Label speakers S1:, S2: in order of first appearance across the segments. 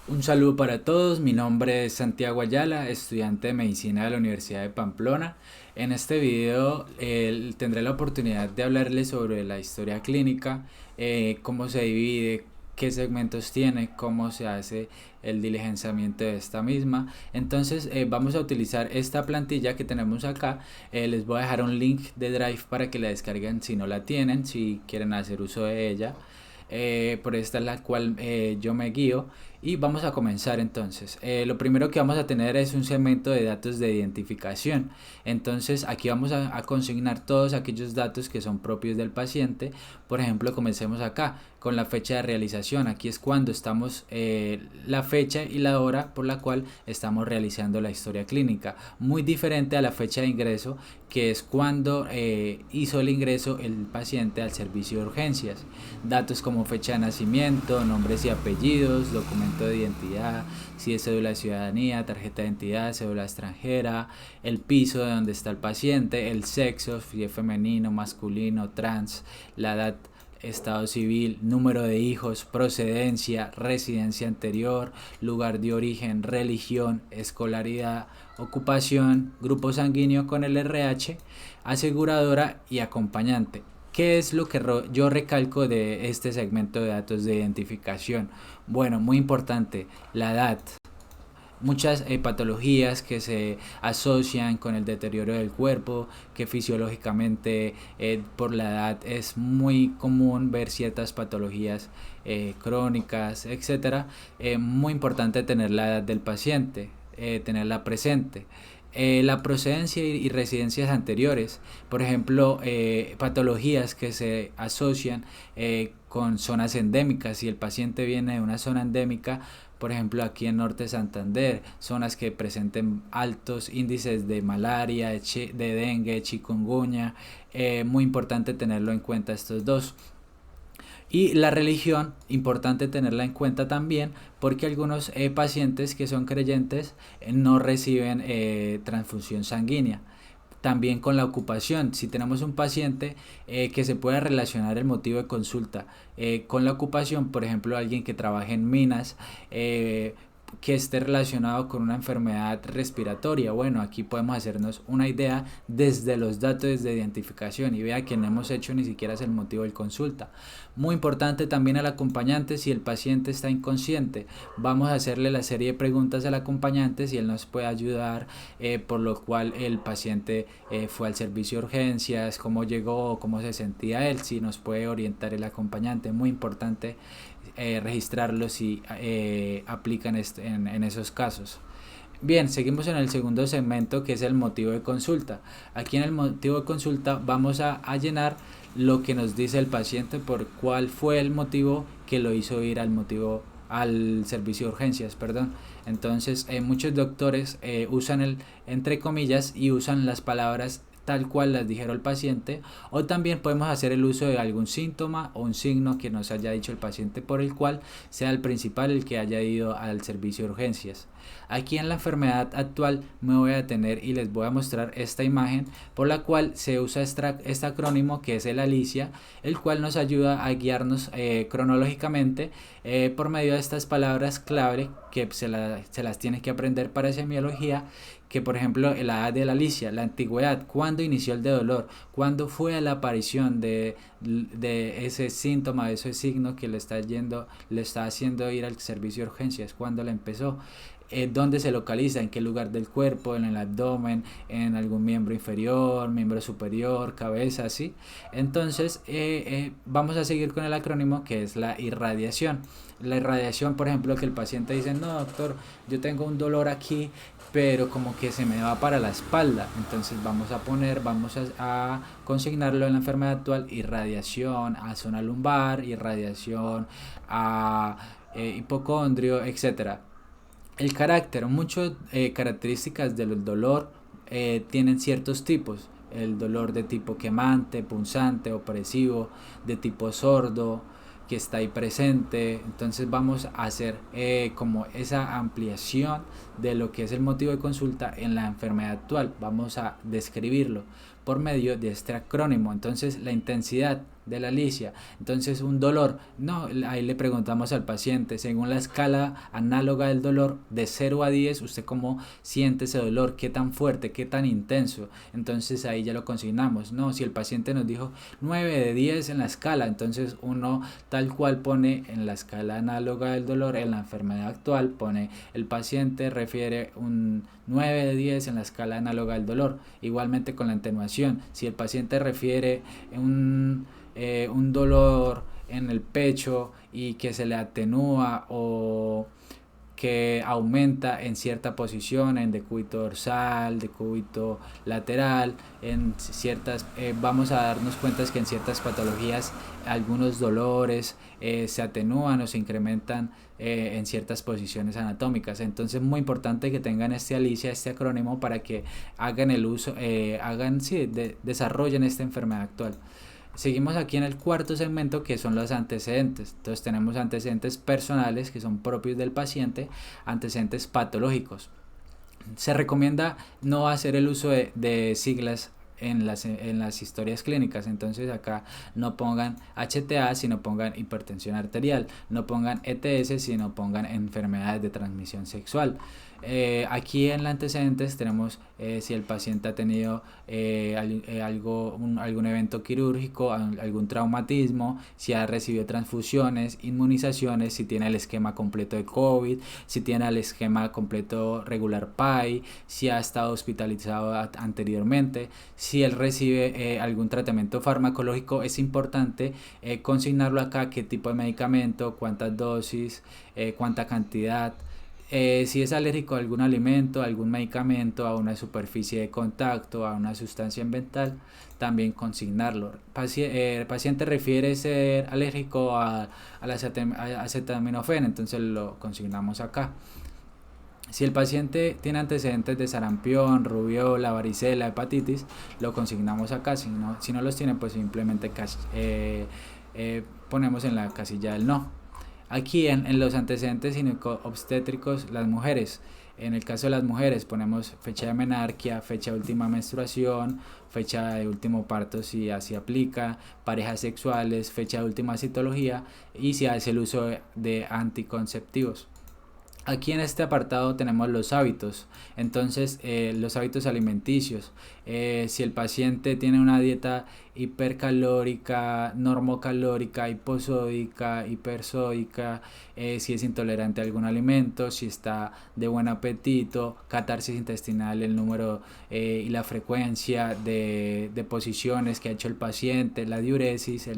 S1: Un saludo para todos, mi nombre es Santiago Ayala, estudiante de medicina de la Universidad de Pamplona. En este video tendré la oportunidad de hablarles sobre la historia clínica, cómo se divide, qué segmentos tiene, cómo se hace el diligenciamiento de esta misma. Entonces vamos a utilizar esta plantilla que tenemos acá. Les voy a dejar un link de Drive para que la descarguen si no la tienen, si quieren hacer uso de ella. Por esta es la cual yo me guío y vamos a comenzar entonces. Lo primero que vamos a tener es un segmento de datos de identificación. Entonces aquí vamos a consignar todos aquellos datos que son propios del paciente. Por ejemplo, comencemos acá con la fecha de realización. Aquí es cuando estamos, la fecha y la hora por la cual estamos realizando la historia clínica. Muy diferente a la fecha de ingreso, que es cuando hizo el ingreso el paciente al servicio de urgencias. Datos como fecha de nacimiento, nombres y apellidos, documento de identidad, si es cédula de ciudadanía, tarjeta de identidad, cédula extranjera, el piso de donde está el paciente, el sexo, si es femenino, masculino, trans, la edad, estado civil, número de hijos, procedencia, residencia anterior, lugar de origen, religión, escolaridad, ocupación, grupo sanguíneo con el RH, aseguradora y acompañante. ¿Qué es lo que yo recalco de este segmento de datos de identificación? Bueno, muy importante, la edad. Muchas patologías que se asocian con el deterioro del cuerpo, que fisiológicamente por la edad es muy común ver ciertas patologías crónicas, etcétera. Muy importante tener la edad del paciente, tenerla presente. La procedencia y residencias anteriores, por ejemplo, patologías que se asocian con zonas endémicas. Si el paciente viene de una zona endémica, por ejemplo aquí en Norte Santander, zonas que presenten altos índices de malaria, de dengue, chikungunya, muy importante tenerlo en cuenta estos dos. Y la religión, importante tenerla en cuenta también, porque algunos pacientes que son creyentes no reciben transfusión sanguínea. También con la ocupación, si tenemos un paciente que se pueda relacionar el motivo de consulta con la ocupación, por ejemplo alguien que trabaje en minas, que esté relacionado con una enfermedad respiratoria. Bueno, aquí podemos hacernos una idea desde los datos de identificación y vea que no hemos hecho ni siquiera es el motivo de consulta. Muy importante también al acompañante, si el paciente está inconsciente, vamos a hacerle la serie de preguntas al acompañante si él nos puede ayudar, por lo cual el paciente fue al servicio de urgencias, cómo llegó, cómo se sentía él, si nos puede orientar el acompañante. Muy importante registrarlo si aplican en esos casos. Bien, seguimos en el segundo segmento, que es el motivo de consulta. Aquí en el motivo de consulta vamos a llenar lo que nos dice el paciente por cuál fue el motivo que lo hizo ir al servicio de urgencias, perdón. Entonces muchos doctores usan el entre comillas y usan las palabras tal cual las dijeron el paciente, o también podemos hacer el uso de algún síntoma o un signo que nos haya dicho el paciente por el cual sea el principal el que haya ido al servicio de urgencias. Aquí en la enfermedad actual me voy a detener y les voy a mostrar esta imagen por la cual se usa este acrónimo, que es el ALICIA, el cual nos ayuda a guiarnos cronológicamente por medio de estas palabras clave que se las tiene que aprender para semiología, que por ejemplo la edad de la ALICIA, la antigüedad, cuándo inició el de dolor, cuándo fue la aparición de ese síntoma, de ese signo que le está haciendo ir al servicio de urgencias, cuándo le empezó, dónde se localiza, en qué lugar del cuerpo, en el abdomen, en algún miembro inferior, miembro superior, cabeza, ¿sí? Entonces vamos a seguir con el acrónimo, que es la irradiación. La irradiación, por ejemplo, que el paciente dice, no doctor, yo tengo un dolor aquí, pero como que se me va para la espalda. Entonces vamos a consignarlo en la enfermedad actual: irradiación a zona lumbar, irradiación a hipocondrio, etcétera. El carácter, muchas características del dolor tienen ciertos tipos. El dolor de tipo quemante, punzante, opresivo, de tipo sordo, que está ahí presente. Entonces vamos a hacer como esa ampliación de lo que es el motivo de consulta en la enfermedad actual. Vamos a describirlo. por medio de este acrónimo. Entonces la intensidad de la licia, entonces un dolor, no, ahí le preguntamos al paciente según la escala análoga del dolor de 0 a 10, usted cómo siente ese dolor, qué tan fuerte, qué tan intenso. Entonces ahí ya lo consignamos. No, si el paciente nos dijo 9 de 10 en la escala, entonces uno tal cual pone en la escala análoga del dolor, en la enfermedad actual pone el paciente refiere un 9 de 10 en la escala análoga del dolor. Igualmente con la atenuación, si el paciente refiere un dolor en el pecho y que se le atenúa o que aumenta en cierta posición, en decúbito dorsal, decúbito lateral, en ciertas, vamos a darnos cuenta que en ciertas patologías algunos dolores se atenúan o se incrementan en ciertas posiciones anatómicas. Entonces es muy importante que tengan este ALICIA, este acrónimo, para que hagan el uso, desarrollen esta enfermedad actual. Seguimos aquí en el cuarto segmento, que son los antecedentes. Entonces tenemos antecedentes personales que son propios del paciente, antecedentes patológicos. Se recomienda no hacer el uso de siglas en las historias clínicas. Entonces acá no pongan HTA, sino pongan hipertensión arterial, no pongan ETS, sino pongan enfermedades de transmisión sexual. Aquí en los antecedentes tenemos si el paciente ha tenido algún evento quirúrgico, algún traumatismo, si ha recibido transfusiones, inmunizaciones, si tiene el esquema completo de COVID, si tiene el esquema completo regular PAI, si ha estado hospitalizado anteriormente, si él recibe algún tratamiento farmacológico. Es importante consignarlo acá, qué tipo de medicamento, cuántas dosis, cuánta cantidad. Si es alérgico a algún alimento, a algún medicamento, a una superficie de contacto, a una sustancia ambiental, también consignarlo. El paciente refiere ser alérgico a acetaminofén, entonces lo consignamos acá. Si el paciente tiene antecedentes de sarampión, rubiola, varicela, hepatitis, lo consignamos acá. Si no los tiene, pues simplemente ponemos en la casilla del no. Aquí en los antecedentes gineco-obstétricos, las mujeres. En el caso de las mujeres ponemos fecha de menarquia, fecha de última menstruación, fecha de último parto si así aplica, parejas sexuales, fecha de última citología y si hace el uso de anticonceptivos. Aquí en este apartado tenemos los hábitos. Entonces los hábitos alimenticios, si el paciente tiene una dieta hipercalórica, normocalórica, hiposódica, hipersódica, si es intolerante a algún alimento, si está de buen apetito, catarsis intestinal, el número y la frecuencia de posiciones que ha hecho el paciente, la diuresis,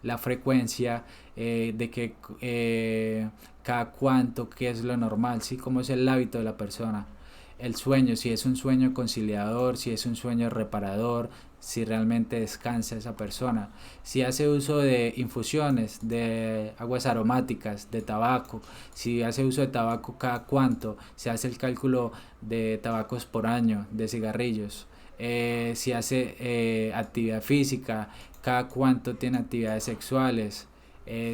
S1: la frecuencia de que cada cuánto, qué es lo normal, ¿sí? Cómo es el hábito de la persona. El sueño, si es un sueño conciliador, si es un sueño reparador, si realmente descansa esa persona, si hace uso de infusiones, de aguas aromáticas, de tabaco, si hace uso de tabaco cada cuánto, se hace el cálculo de tabacos por año, de cigarrillos, si hace actividad física, cada cuánto tiene actividades sexuales.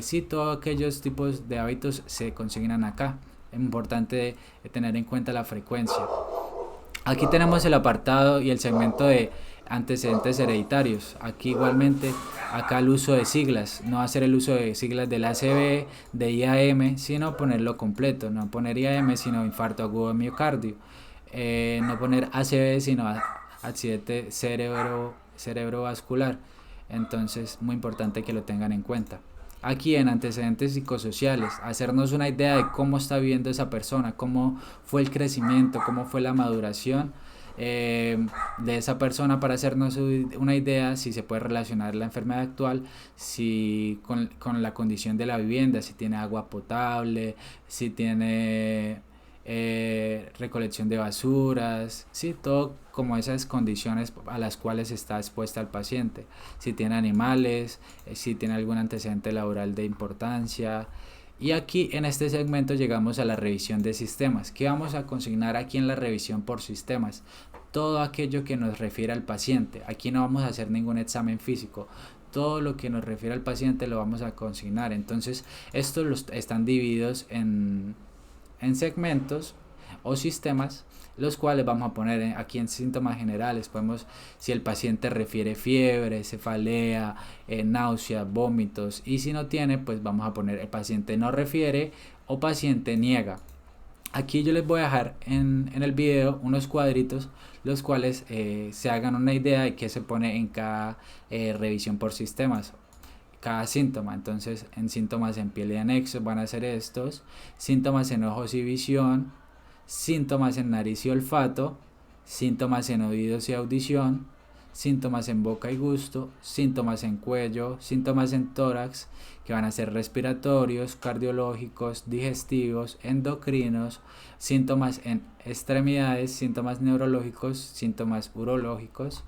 S1: Sí, todos aquellos tipos de hábitos se consignan acá. Es importante tener en cuenta la frecuencia. Aquí tenemos el apartado y el segmento de antecedentes hereditarios. Aquí igualmente, acá el uso de siglas, no hacer el uso de siglas del ACV, de IAM, sino ponerlo completo, no poner IAM sino infarto agudo de miocardio, no poner ACV sino accidente cerebrovascular. Entonces, muy importante que lo tengan en cuenta. Aquí en antecedentes psicosociales, hacernos una idea de cómo está viviendo esa persona, cómo fue el crecimiento, cómo fue la maduración de esa persona, para hacernos una idea si se puede relacionar la enfermedad actual con la condición de la vivienda, si tiene agua potable, si tiene recolección de basuras, sí, todo como esas condiciones a las cuales está expuesta el paciente, si tiene animales, si tiene algún antecedente laboral de importancia. Y aquí en este segmento llegamos a la revisión de sistemas. ¿Qué vamos a consignar aquí en la revisión por sistemas? Todo aquello que nos refiere al paciente. Aquí no vamos a hacer ningún examen físico. Todo lo que nos refiere al paciente lo vamos a consignar. Entonces estos están divididos en segmentos. o sistemas, los cuales vamos a poner aquí en síntomas generales. Podemos, si el paciente refiere fiebre, cefalea, náuseas, vómitos, y si no tiene, pues vamos a poner el paciente no refiere o paciente niega. Aquí yo les voy a dejar en el video unos cuadritos, los cuales se hagan una idea de qué se pone en cada revisión por sistemas, cada síntoma. Entonces, en síntomas en piel y anexos van a ser estos: síntomas en ojos y visión, síntomas en nariz y olfato, síntomas en oídos y audición, síntomas en boca y gusto, síntomas en cuello, síntomas en tórax, que van a ser respiratorios, cardiológicos, digestivos, endocrinos, síntomas en extremidades, síntomas neurológicos, síntomas urológicos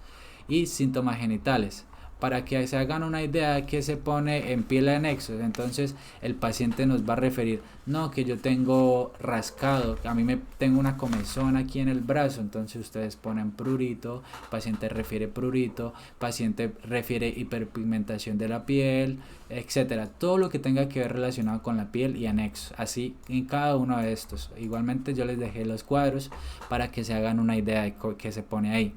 S1: y síntomas genitales. Para que se hagan una idea de qué se pone en piel de anexos, entonces el paciente nos va a referir: no, que yo tengo rascado, a mí me tengo una comezón aquí en el brazo. Entonces ustedes ponen prurito, paciente refiere prurito, paciente refiere hiperpigmentación de la piel, etcétera. Todo lo que tenga que ver relacionado con la piel y anexos, así en cada uno de estos. Igualmente yo les dejé los cuadros para que se hagan una idea de qué se pone ahí.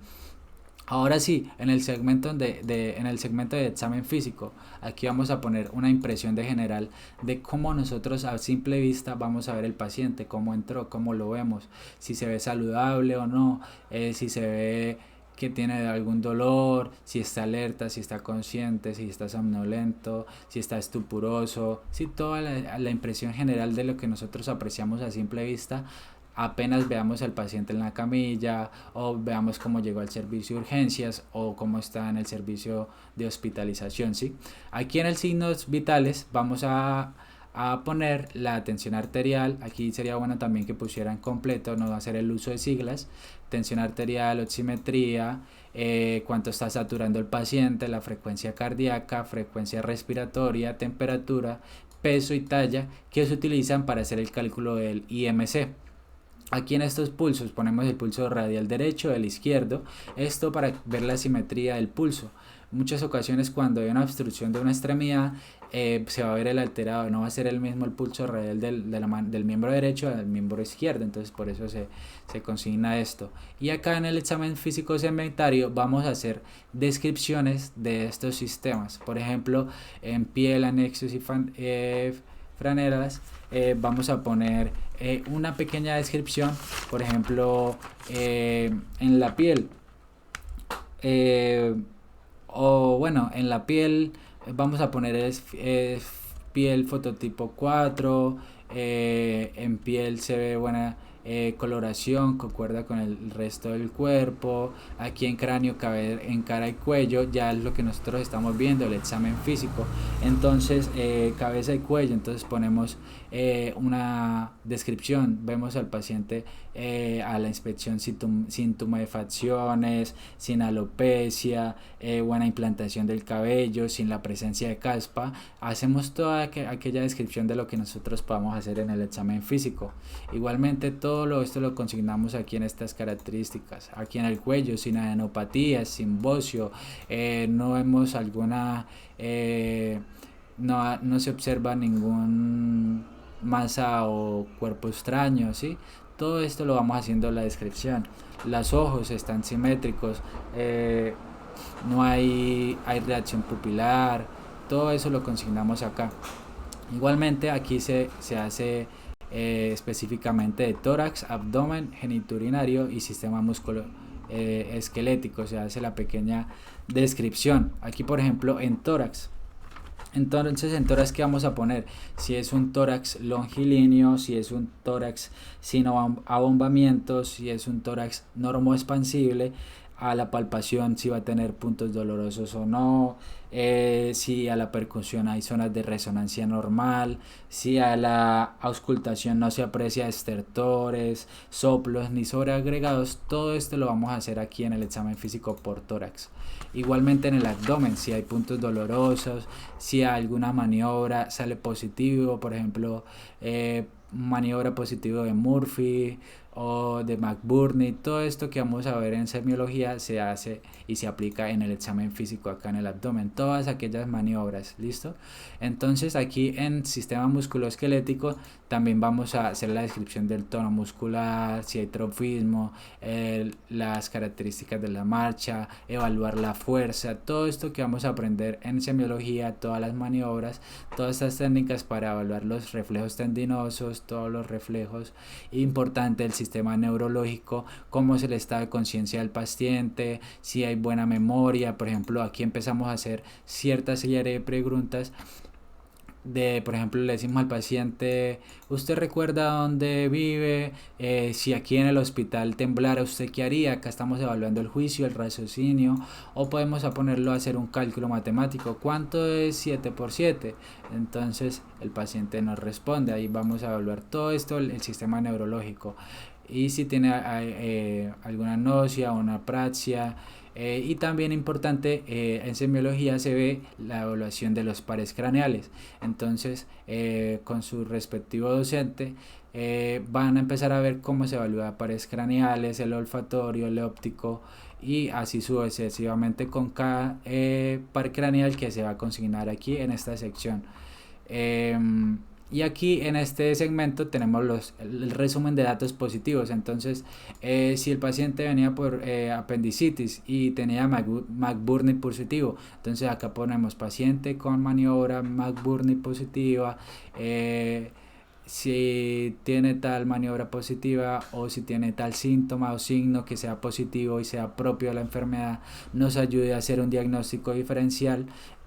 S1: Ahora sí, en el segmento de examen físico, aquí vamos a poner una impresión de general de cómo nosotros a simple vista vamos a ver el paciente, cómo entró, cómo lo vemos, si se ve saludable o no, si se ve que tiene algún dolor, si está alerta, si está consciente, si está somnolento, si está estupuroso, si toda la impresión general de lo que nosotros apreciamos a simple vista apenas veamos al paciente en la camilla, o veamos cómo llegó al servicio de urgencias o cómo está en el servicio de hospitalización, ¿sí? Aquí en el signos vitales vamos a poner la tensión arterial. Aquí sería bueno también que pusieran completo, no hacer el uso de siglas: tensión arterial, oximetría, cuánto está saturando el paciente, la frecuencia cardíaca, frecuencia respiratoria, temperatura, peso y talla, que se utilizan para hacer el cálculo del IMC. Aquí en estos pulsos ponemos el pulso radial derecho, el izquierdo, esto para ver la simetría del pulso. Muchas ocasiones cuando hay una obstrucción de una extremidad, se va a ver el alterado, no va a ser el mismo el pulso radial del miembro derecho al miembro izquierdo. Entonces por eso se consigna esto. Y acá en el examen físico segmentario vamos a hacer descripciones de estos sistemas. Por ejemplo, en piel, anexos y franelas, vamos a poner una pequeña descripción. Por ejemplo, en la piel, en la piel vamos a poner piel fototipo 4, en piel se ve buena coloración, concuerda con el resto del cuerpo. Aquí en cráneo, en cara y cuello, ya es lo que nosotros estamos viendo, el examen físico. Entonces cabeza y cuello, entonces ponemos una descripción. Vemos al paciente a la inspección sin tumefacciones, sin alopecia, buena implantación del cabello, sin la presencia de caspa. Hacemos toda aquella descripción de lo que nosotros podamos hacer en el examen físico. Igualmente todo esto lo consignamos aquí en estas características. Aquí en el cuello, sin adenopatías, sin bocio, no vemos alguna, no se observa ningún masa o cuerpo extraño, ¿sí? Todo esto lo vamos haciendo en la descripción. Los ojos están simétricos, no hay reacción pupilar, todo eso lo consignamos acá. Igualmente aquí se hace específicamente de tórax, abdomen, genitourinario y sistema músculo esquelético. Se hace la pequeña descripción. Aquí por ejemplo en tórax. Entonces en tórax, ¿qué vamos a poner? Si es un tórax longilíneo, si es un tórax sin abombamientos, si es un tórax normoexpansible. A la palpación si va a tener puntos dolorosos o no, si a la percusión hay zonas de resonancia normal, si a la auscultación no se aprecia estertores, soplos ni sobreagregados. Todo esto lo vamos a hacer aquí en el examen físico por tórax. Igualmente en el abdomen, si hay puntos dolorosos, si alguna maniobra sale positivo, por ejemplo maniobra positivo de Murphy, o de McBurney. Todo esto que vamos a ver en semiología se hace y se aplica en el examen físico acá en el abdomen, todas aquellas maniobras, ¿listo? Entonces aquí en sistema musculoesquelético también vamos a hacer la descripción del tono muscular, si hay trofismo, las características de la marcha, evaluar la fuerza, todo esto que vamos a aprender en semiología, todas las maniobras, todas estas técnicas para evaluar los reflejos tendinosos, todos los reflejos. Importante el sistema neurológico, cómo es el estado de conciencia del paciente, si hay buena memoria. Por ejemplo, aquí empezamos a hacer cierta serie de preguntas por ejemplo, le decimos al paciente: ¿usted recuerda dónde vive? Si aquí en el hospital temblara, ¿usted qué haría? Acá estamos evaluando el juicio, el raciocinio, o podemos ponerlo a hacer un cálculo matemático: ¿cuánto es 7 por 7? Entonces el paciente nos responde. Ahí vamos a evaluar todo esto, el sistema neurológico, y si tiene alguna náusea o una apraxia. Y también importante, en semiología se ve la evaluación de los pares craneales. Entonces, con su respectivo docente, van a empezar a ver cómo se evalúa pares craneales, el olfatorio, el óptico, y así sucesivamente con cada par craneal que se va a consignar aquí en esta sección. Y aquí en este segmento tenemos el resumen de datos positivos. Entonces, si el paciente venía por apendicitis y tenía McBurney positivo, entonces acá ponemos paciente con maniobra McBurney positiva. Si tiene tal maniobra positiva, o si tiene tal síntoma o signo que sea positivo y sea propio de la enfermedad, nos ayude a hacer un diagnóstico diferencial,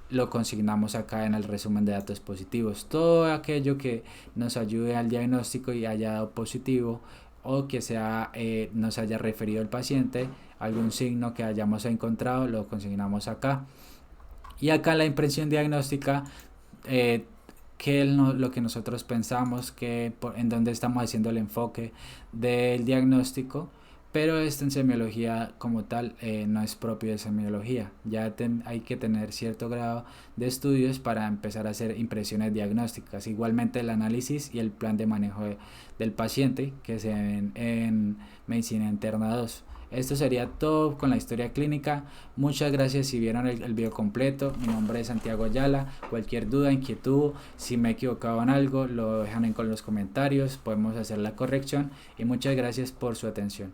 S1: lo consignamos acá en el resumen de datos positivos. Todo aquello que nos ayude al diagnóstico y haya dado positivo, o que nos haya referido el paciente, algún signo que hayamos encontrado, lo consignamos acá. Y acá la impresión diagnóstica, que lo que nosotros pensamos, en dónde estamos haciendo el enfoque del diagnóstico. Pero esto en semiología como tal no es propio de semiología. Ya hay que tener cierto grado de estudios para empezar a hacer impresiones diagnósticas. Igualmente el análisis y el plan de manejo del paciente que se ven en medicina interna 2. Esto sería todo con la historia clínica. Muchas gracias si vieron el video completo. Mi nombre es Santiago Ayala. Cualquier duda, inquietud, si me he equivocado en algo, lo dejan con los comentarios. Podemos hacer la corrección. Y muchas gracias por su atención.